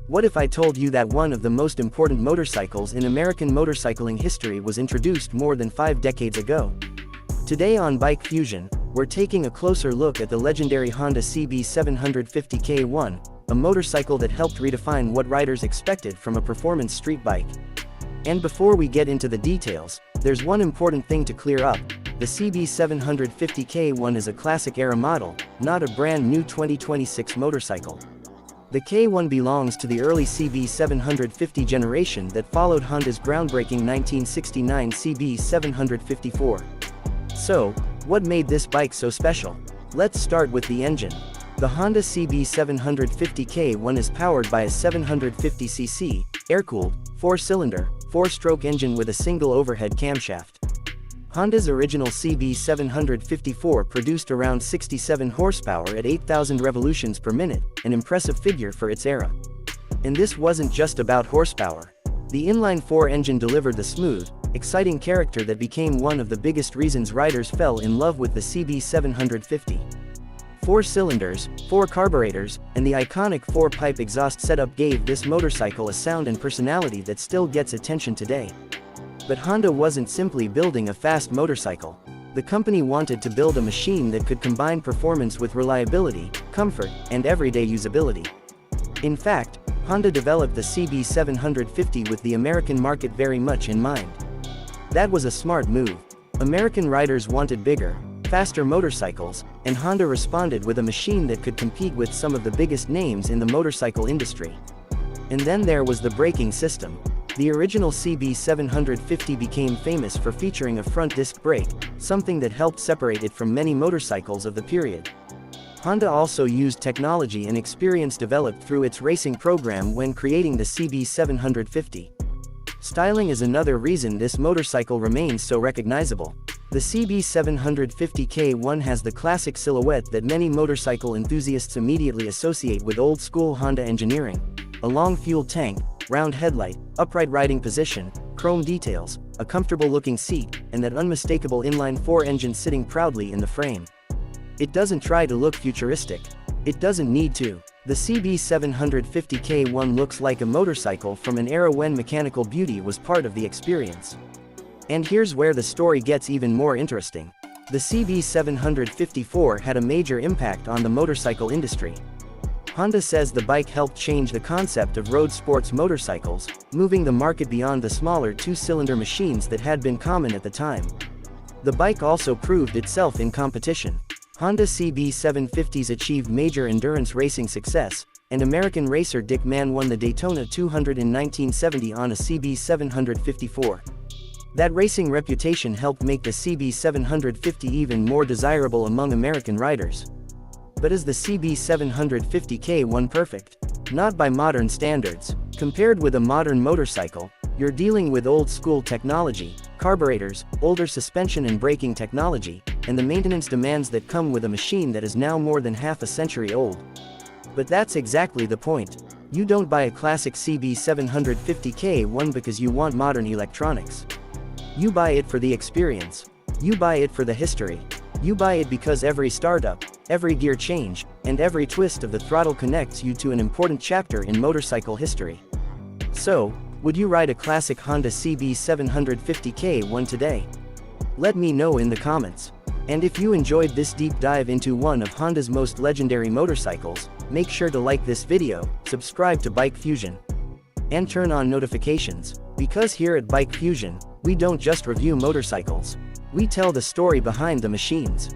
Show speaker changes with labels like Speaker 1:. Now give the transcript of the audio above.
Speaker 1: What if I told you that one of the most important motorcycles in American motorcycling history was introduced more than 5 decades ago? Today on BikeFusion, we're taking a closer look at the legendary Honda CB750 K1, a motorcycle that helped redefine what riders expected from a performance street bike. And before we get into the details, there's one important thing to clear up. The CB750 K1 is a classic-era model, not a brand new 2026 motorcycle. The K1 belongs to the early CB750 generation that followed Honda's groundbreaking 1969 CB754. So, what made this bike so special? Let's start with the engine. The Honda CB750 K1 is powered by a 750cc, air-cooled, 4-cylinder, 4-stroke engine with a single overhead camshaft. Honda's original CB754 produced around 67 horsepower at 8,000 revolutions per minute, an impressive figure for its era. And this wasn't just about horsepower. The inline-4 engine delivered the smooth, exciting character that became one of the biggest reasons riders fell in love with the CB750. 4 cylinders, 4 carburetors, and the iconic 4-pipe exhaust setup gave this motorcycle a sound and personality that still gets attention today. But Honda wasn't simply building a fast motorcycle. The company wanted to build a machine that could combine performance with reliability, comfort, and everyday usability. In fact, Honda developed the CB750 with the American market very much in mind. That was a smart move. American riders wanted bigger, faster motorcycles, and Honda responded with a machine that could compete with some of the biggest names in the motorcycle industry. And then there was the braking system. The original CB750 became famous for featuring a front disc brake, something that helped separate it from many motorcycles of the period. Honda also used technology and experience developed through its racing program when creating the CB750. Styling is another reason this motorcycle remains so recognizable. The CB750 K1 has the classic silhouette that many motorcycle enthusiasts immediately associate with old-school Honda engineering. A long fuel tank, round headlight, upright riding position, chrome details, a comfortable-looking seat, and that unmistakable inline-4 engine sitting proudly in the frame. It doesn't try to look futuristic. It doesn't need to. The CB750 K1 looks like a motorcycle from an era when mechanical beauty was part of the experience. And here's where the story gets even more interesting. The CB754 had a major impact on the motorcycle industry. Honda says the bike helped change the concept of road sports motorcycles, moving the market beyond the smaller 2-cylinder machines that had been common at the time. The bike also proved itself in competition. Honda CB750s achieved major endurance racing success, and American racer Dick Mann won the Daytona 200 in 1970 on a CB754. That racing reputation helped make the CB750 even more desirable among American riders. But is the CB750 K1 perfect? Not by modern standards. Compared with a modern motorcycle, you're dealing with old-school technology, carburetors, older suspension and braking technology, and the maintenance demands that come with a machine that is now more than half a century old. But that's exactly the point. You don't buy a classic CB750 K1 because you want modern electronics. You buy it for the experience. You buy it for the history. You buy it because every startup, every gear change, and every twist of the throttle connects you to an important chapter in motorcycle history. So, would you ride a classic Honda CB750 K1 today? Let me know in the comments. And if you enjoyed this deep dive into one of Honda's most legendary motorcycles, make sure to like this video, subscribe to BikeFusion, and turn on notifications, because here at BikeFusion, we don't just review motorcycles. We tell the story behind the machines.